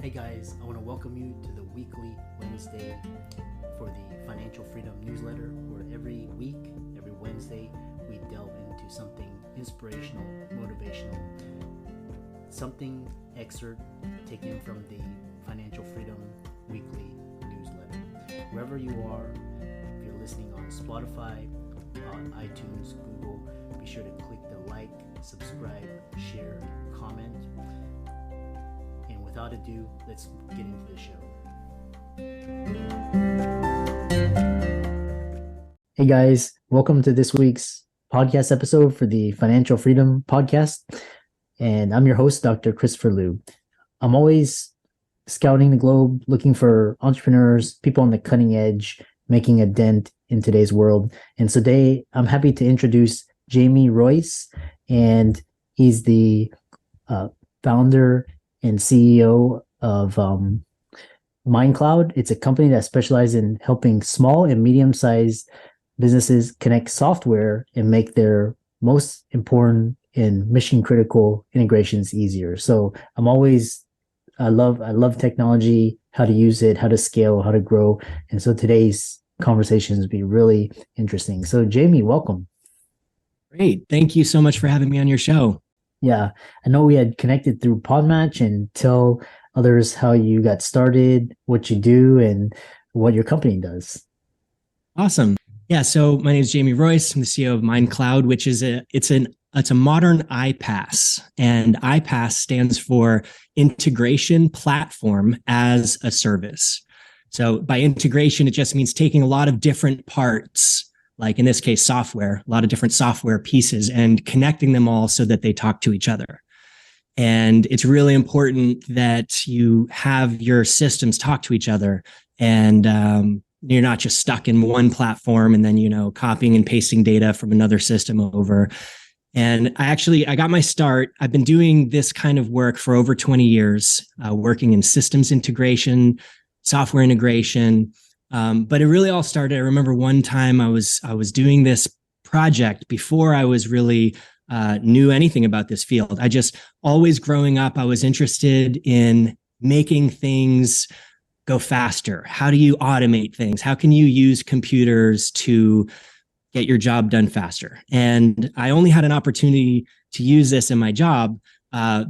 Hey guys, I want to welcome you to the weekly Wednesday for the Financial Freedom newsletter, where every week, every Wednesday, we delve into something inspirational, motivational, something excerpt taken from the Financial Freedom weekly newsletter. Wherever you are, if you're listening on Spotify, on iTunes, Google, be sure to click the like, subscribe, share, comment. And without ado, let's get into the show. Hey guys, welcome to this week's podcast episode for the Financial Freedom podcast. And I'm your host, Dr. Christopher Liu. I'm always scouting the globe, looking for entrepreneurs, people on the cutting edge, making a dent in today's world. And today I'm happy to introduce Jamie Royce, and he's the founder and CEO of MindCloud. It's a company that specializes in helping small and medium-sized businesses connect software and make their most important and mission-critical integrations easier. So I love technology, how to use it, how to scale, how to grow. And so today's conversations will be really interesting. So Jamie, welcome. Great. Thank you so much for having me on your show. Yeah, I know we had connected through Podmatch, and tell others how you got started, what you do, and what your company does. Awesome. Yeah. So my name is Jamie Royce. I'm the CEO of MindCloud, which is it's a modern iPaaS, and iPaaS stands for Integration Platform as a Service. So by integration, it just means taking a lot of different parts, like in this case, software, a lot of different software pieces, and connecting them all so that they talk to each other. And it's really important that you have your systems talk to each other, and you're not just stuck in one platform and then, copying and pasting data from another system over. And I got my start. I've been doing this kind of work for over 20 years, working in systems integration, software integration. But it really all started. I remember one time I was doing this project before I was really knew anything about this field. I just always growing up, I was interested in making things go faster. How do you automate things? How can you use computers to get your job done faster? And I only had an opportunity to use this in my job.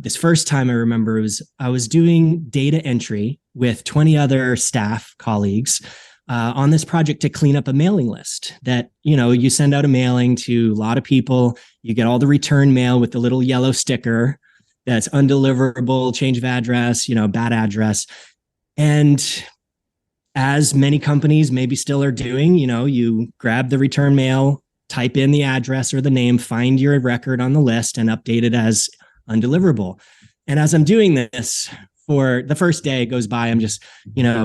This first time I remember I was doing data entry with 20 other staff colleagues on this project to clean up a mailing list that, you send out a mailing to a lot of people. You get all the return mail with the little yellow sticker that's undeliverable, change of address, bad address. And as many companies maybe still are doing, you grab the return mail, type in the address or the name, find your record on the list, and update it as undeliverable. And as I'm doing this, for the first day it goes by, I'm just,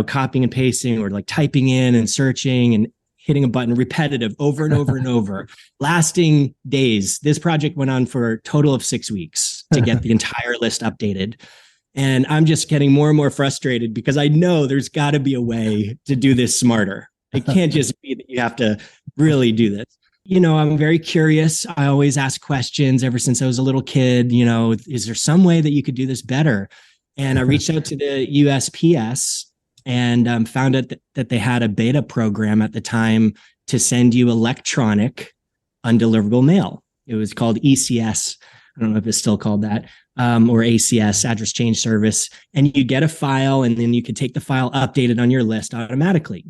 copying and pasting, or like typing in and searching and hitting a button, repetitive over and over and over, lasting days. This project went on for a total of 6 weeks to get the entire list updated. And I'm just getting more and more frustrated because I know there's got to be a way to do this smarter. It can't just be that you have to really do this. I'm very curious. I always ask questions ever since I was a little kid. Is there some way that you could do this better? And I reached out to the USPS and found out that they had a beta program at the time to send you electronic undeliverable mail. It was called ECS. I don't know if it's still called that, or ACS, Address Change Service. And you get a file, and then you could take the file, update it on your list automatically.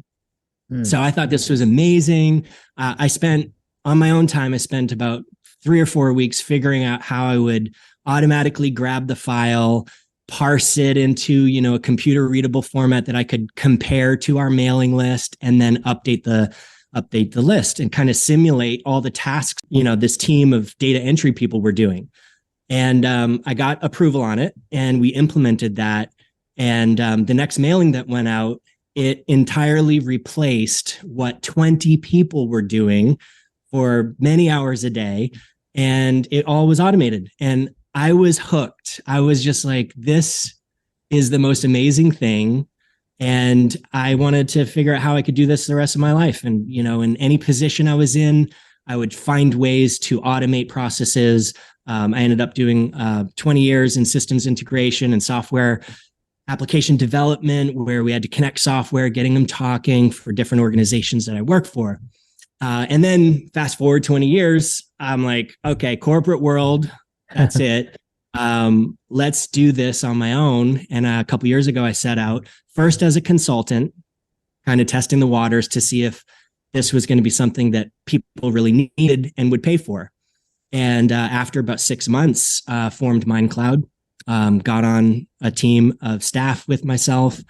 So I thought this was amazing. On my own time, I spent about 3 or 4 weeks figuring out how I would automatically grab the file, parse it into, a computer readable format that I could compare to our mailing list, and then update the list and kind of simulate all the tasks, this team of data entry people were doing. And I got approval on it, and we implemented that. And the next mailing that went out, it entirely replaced what 20 people were doing for many hours a day, and it all was automated. And I was hooked. I was just like, this is the most amazing thing. And I wanted to figure out how I could do this the rest of my life. And, in any position I was in, I would find ways to automate processes. I ended up doing 20 years in systems integration and software application development where we had to connect software, getting them talking for different organizations that I work for. And then fast forward 20 years, I'm like, okay, corporate world, that's it. Let's do this on my own. And a couple of years ago, I set out first as a consultant, kind of testing the waters to see if this was going to be something that people really needed and would pay for. And after about 6 months, formed MindCloud, got on a team of staff with myself.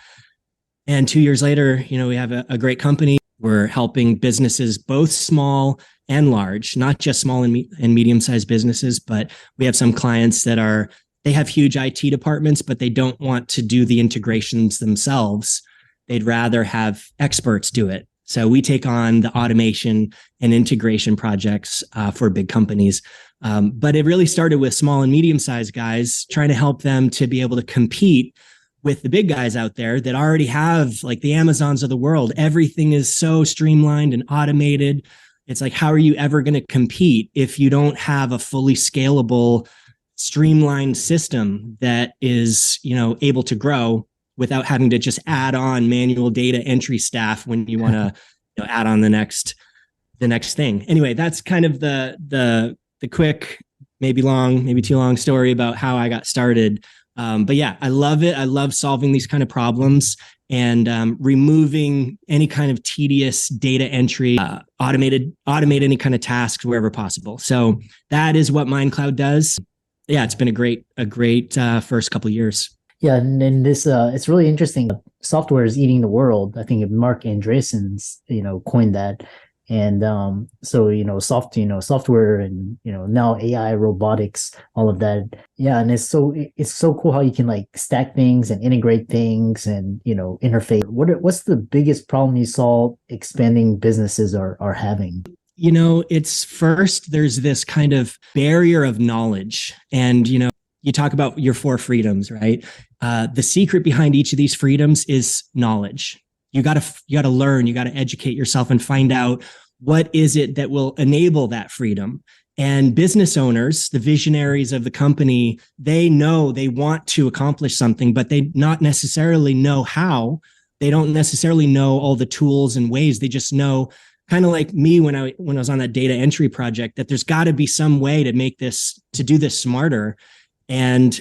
And 2 years later, we have a great company. We're helping businesses, both small and large, not just small and medium-sized businesses, but we have some clients that they have huge IT departments, but they don't want to do the integrations themselves. They'd rather have experts do it. So we take on the automation and integration projects for big companies. But it really started with small and medium-sized guys, trying to help them to be able to compete with the big guys out there that already have, like, the Amazons of the world. Everything is so streamlined and automated. It's like, how are you ever going to compete if you don't have a fully scalable, streamlined system that is, able to grow without having to just add on manual data entry staff when you want to add on the next thing. Anyway, that's kind of the quick, maybe long, maybe too long story about how I got started. But yeah, I love it. I love solving these kind of problems and removing any kind of tedious data entry, automate any kind of tasks wherever possible. So that is what MindCloud does. Yeah, it's been a great first couple of years. Yeah, and then this it's really interesting. Software is eating the world. I think Mark Andreessen's coined that. And software and now AI, robotics, all of that. Yeah, and it's so cool how you can like stack things and integrate things and interface. What's the biggest problem you saw expanding businesses are having? It's first, there's this kind of barrier of knowledge. And you talk about your 4 freedoms, right? The secret behind each of these freedoms is knowledge. You got to learn, you got to educate yourself and find out what is it that will enable that freedom. And business owners, the visionaries of the company, they know they want to accomplish something, but they not necessarily know how. They don't necessarily know all the tools and ways. They just know, kind of like me when I was on that data entry project, that there's got to be some way to do this smarter. And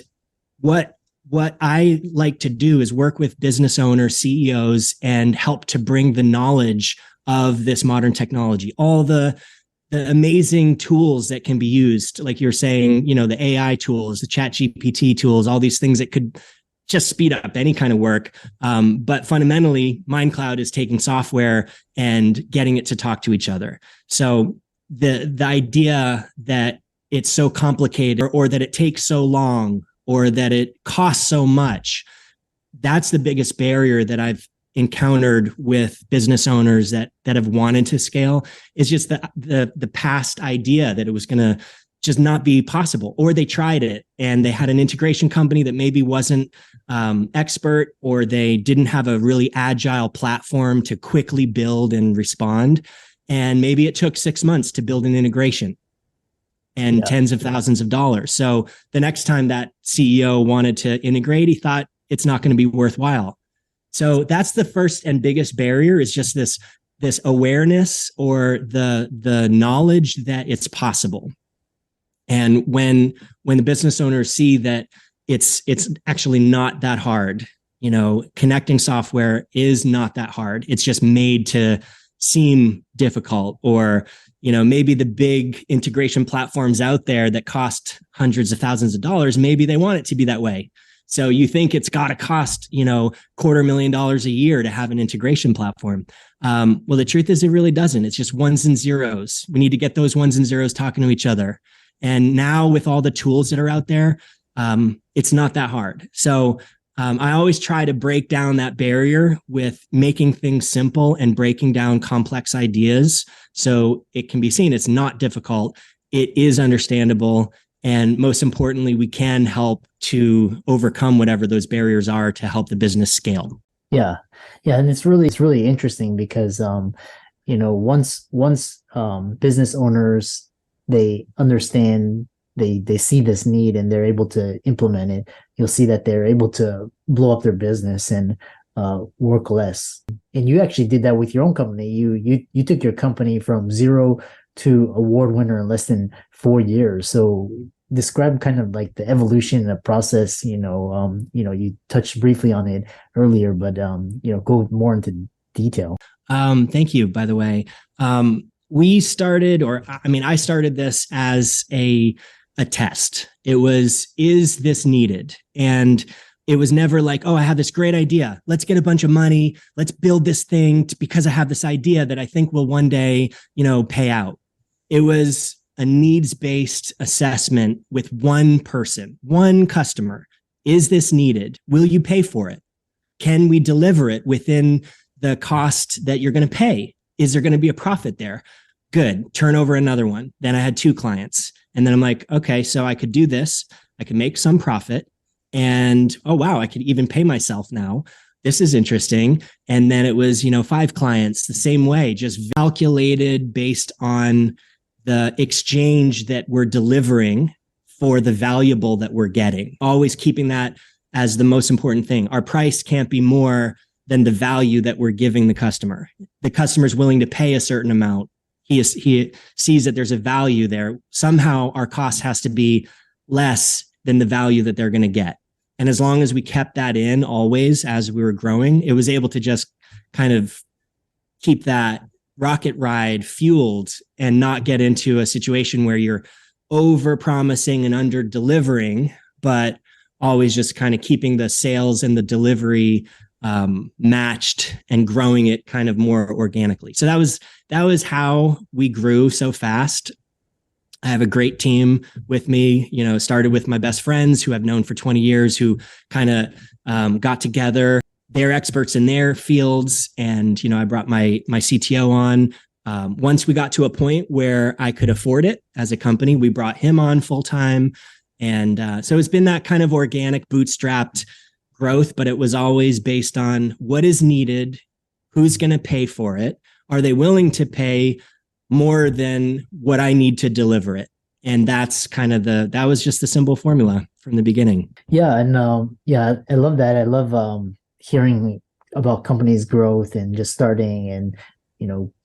what I like to do is work with business owners, CEOs, and help to bring the knowledge of this modern technology, all the amazing tools that can be used, like you're saying, the AI tools, the chat GPT tools, all these things that could just speed up any kind of work. But fundamentally, MindCloud is taking software and getting it to talk to each other. So the idea that it's so complicated or that it takes so long or that it costs so much, that's the biggest barrier that I've encountered with business owners that have wanted to scale, is just the past idea that it was going to just not be possible, or they tried it and they had an integration company that maybe wasn't expert, or they didn't have a really agile platform to quickly build and respond. And maybe it took 6 months to build an integration and tens of thousands of dollars. So the next time that CEO wanted to integrate, he thought it's not going to be worthwhile. So that's the first and biggest barrier, is just this awareness or the knowledge that it's possible. And when the business owners see that it's actually not that hard, connecting software is not that hard. It's just made to seem difficult, or maybe the big integration platforms out there that cost hundreds of thousands of dollars, maybe they want it to be that way. So you think it's got to cost, $250,000 a year to have an integration platform. Well, the truth is it really doesn't. It's just ones and zeros. We need to get those ones and zeros talking to each other. And now with all the tools that are out there, it's not that hard. So I always try to break down that barrier with making things simple and breaking down complex ideas so it can be seen. It's not difficult. It is understandable. And most importantly, we can help to overcome whatever those barriers are to help the business scale. Yeah. And it's really interesting because, once business owners, they understand they see this need and they're able to implement it, you'll see that they're able to blow up their business and work less. And you actually did that with your own company. You took your company from zero to award winner in less than 4 years. So describe kind of like the evolution and the process. You touched briefly on it earlier, but go more into detail. Thank you, by the way. I started this as a test. It was, is this needed? And it was never like, oh, I have this great idea. Let's get a bunch of money. Let's build this thing because I have this idea that I think will one day, pay out. It was a needs-based assessment with one person, one customer. Is this needed? Will you pay for it? Can we deliver it within the cost that you're going to pay? Is there going to be a profit there? Good. Turn over another one. Then I had 2 clients. And then I'm like, okay, so I could do this. I could make some profit. And oh, wow, I could even pay myself now. This is interesting. And then it was, 5 clients the same way, just calculated based on the exchange that we're delivering for the valuable that we're getting. Always keeping that as the most important thing. Our price can't be more than the value that we're giving the customer. The customer's willing to pay a certain amount. He sees that there's a value there. Somehow our cost has to be less than the value that they're going to get. And as long as we kept that in always as we were growing, it was able to just kind of keep that rocket ride fueled and not get into a situation where you're over promising and under delivering, but always just kind of keeping the sales and the delivery matched and growing it kind of more organically. So that was how we grew so fast. I have a great team with me, started with my best friends who I've known for 20 years, who kind of got together. They're experts in their fields. And, I brought my CTO on. Once we got to a point where I could afford it as a company, we brought him on full time. And so it's been that kind of organic, bootstrapped growth, but it was always based on what is needed, who's going to pay for it, are they willing to pay more than what I need to deliver it? And that's kind of that was just the simple formula from the beginning. Yeah. And I love that. I love hearing about companies' growth and just starting and,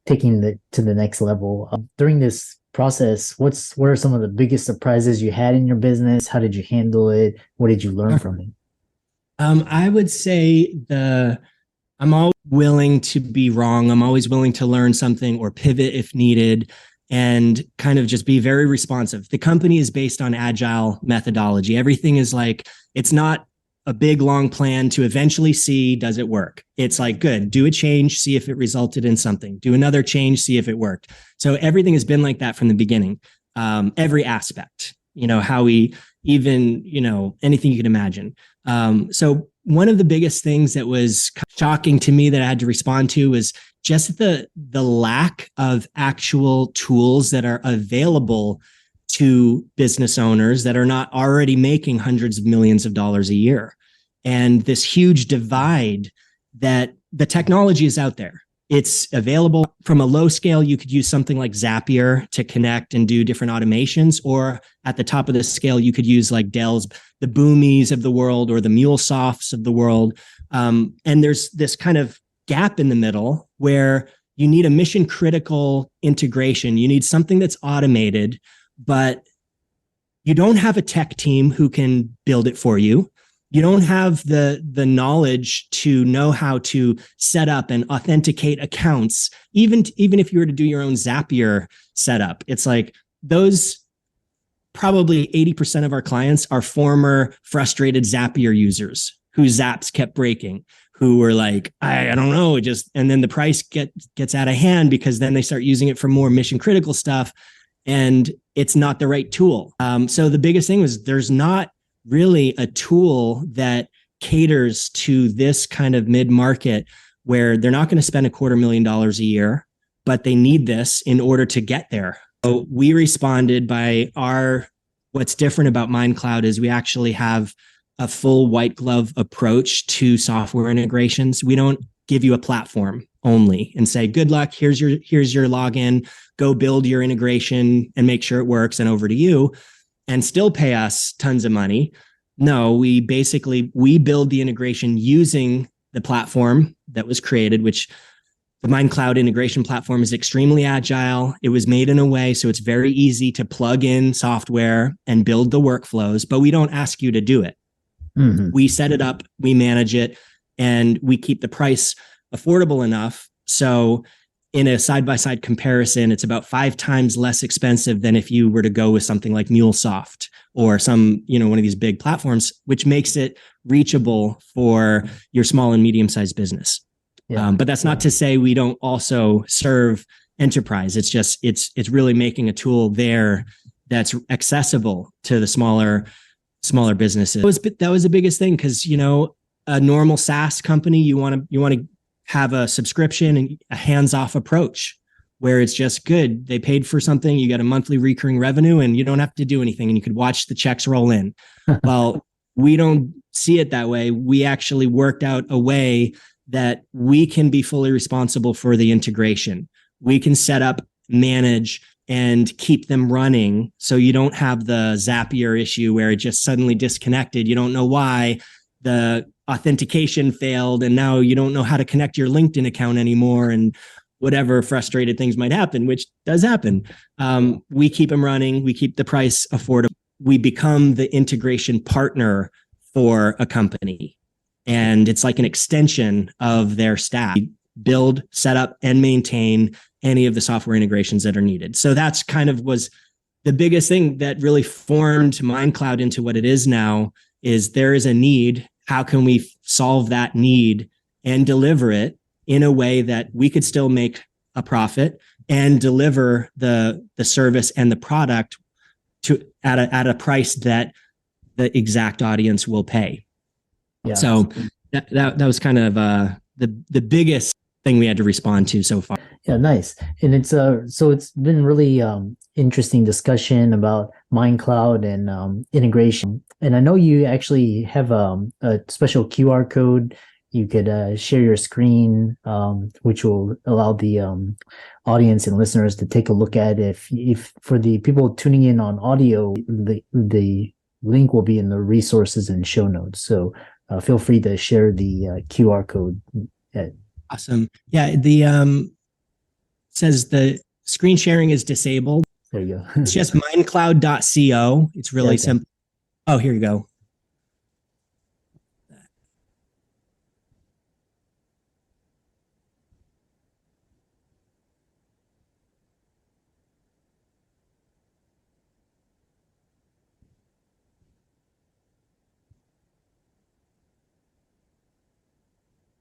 taking it to the next level. During this process, what are some of the biggest surprises you had in your business? How did you handle it? What did you learn from it? I would say I'm always willing to be wrong. I'm always willing to learn something or pivot if needed and kind of just be very responsive. The company is based on agile methodology. Everything is like, it's not a big, long plan to eventually see, does it work? It's like, good, do a change, see if it resulted in something. Do another change, see if it worked. So everything has been like that from the beginning. Every aspect, how we even, anything you can imagine. So one of the biggest things that was shocking to me that I had to respond to was just the lack of actual tools that are available to business owners that are not already making hundreds of millions of dollars a year. And this huge divide that the technology is out there. It's available from a low scale. You could use something like Zapier to connect and do different automations, or at the top of the scale, you could use like Dell's, the Boomies of the world or the MuleSofts of the world. And there's this kind of gap in the middle where you need a mission critical integration. You need something that's automated, but you don't have a tech team who can build it for you. You don't have the knowledge to know how to set up and authenticate accounts. Even if you were to do your own Zapier setup, it's like those probably 80% of our clients are former frustrated Zapier users whose zaps kept breaking, who were like, I don't know, and then the price gets out of hand because then they start using it for more mission critical stuff and it's not the right tool. So the biggest thing was there's not really a tool that caters to this kind of mid-market where they're not going to spend $250,000 a year, but they need this in order to get there. So we responded by what's different about MindCloud is we actually have a full white glove approach to software integrations. We don't give you a platform only and say, good luck, here's your login, go build your integration and make sure it works and over to you. and still pay us tons of money. No, we build the integration using the platform that was created, which the MindCloud integration platform is extremely agile. It was made in a way so it's very easy to plug in software and build the workflows, but we don't ask you to do it. Mm-hmm. We set it up, we manage it, and we keep the price affordable enough. So in a side-by-side comparison, it's about 5 times less expensive than if you were to go with something like MuleSoft or one of these big platforms, which makes it reachable for your small and medium-sized business. Yeah. But that's not to say we don't also serve enterprise. It's just, it's really making a tool there that's accessible to the smaller businesses. That was the biggest thing, because, a normal SaaS company, you want to have a subscription and a hands-off approach where it's just good. They paid for something, you got a monthly recurring revenue, and you don't have to do anything, and you could watch the checks roll in. Well, we don't see it that way. We actually worked out a way that we can be fully responsible for the integration. We can set up, manage, and keep them running, so you don't have the Zapier issue where it just suddenly disconnected. You don't know why. The authentication failed, and now you don't know how to connect your LinkedIn account anymore, and whatever frustrated things might happen, which does happen. We keep them running. We keep the price affordable. We become the integration partner for a company, and it's like an extension of their staff. Build, set up, and maintain any of the software integrations that are needed. So that's was the biggest thing that really formed MindCloud into what it is now. Is there is a need. How can we solve that need and deliver it in a way that we could still make a profit and deliver the service and the product at a price that the exact audience will pay? Yeah. So that was kind of the biggest thing we had to respond to so far. Yeah, nice. And it's so it's been really interesting discussion about MindCloud and integration. And I know you actually have a special QR code. You could share your screen, which will allow the audience and listeners to take a look at. If for the people tuning in on audio, the link will be in the resources and show notes. So feel free to share the QR code. Awesome. Yeah, the says the screen sharing is disabled. There you go. It's just mindcloud.co. It's really simple. Oh, here you go.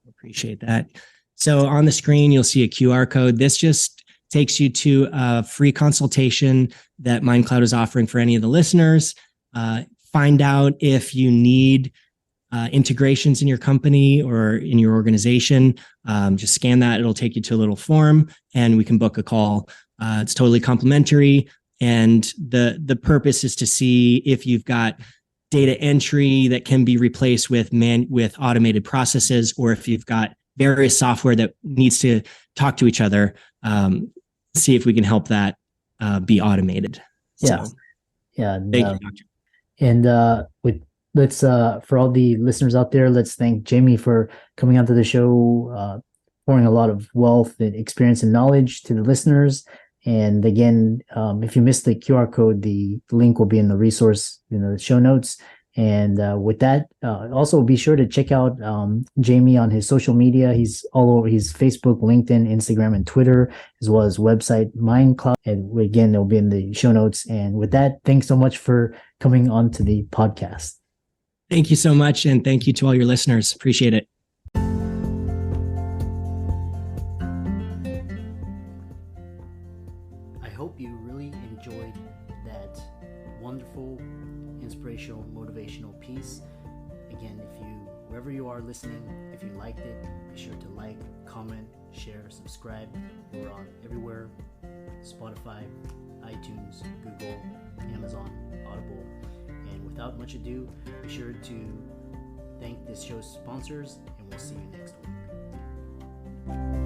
Appreciate that. So on the screen, you'll see a QR code. This just takes you to a free consultation that MindCloud is offering for any of the listeners. Find out if you need integrations in your company or in your organization. Just scan that. It'll take you to a little form, and we can book a call. It's totally complimentary. And the purpose is to see if you've got data entry that can be replaced with automated processes, or if you've got various software that needs to talk to each other, see if we can help that be automated. Yeah. So, yeah. Thank you, Doctor. And let's for all the listeners out there, let's thank Jamie for coming onto the show, pouring a lot of wealth and experience and knowledge to the listeners. And again, if you missed the QR code, the link will be in the resource, the show notes. And with that, also be sure to check out Jamie on his social media. He's all over. He's Facebook, LinkedIn, Instagram, and Twitter, as well as website MindCloud. And again, they'll be in the show notes. And with that, thanks so much for coming on to the podcast. Thank you so much. And thank you to all your listeners. Appreciate it. I hope you really enjoyed that wonderful, inspirational, motivational piece. Again, wherever you are listening, if you liked it, be sure to like, comment, share, subscribe. We're on everywhere: Spotify, iTunes, Google, Amazon, Audible. And without much ado, be sure to thank this show's sponsors, and we'll see you next week.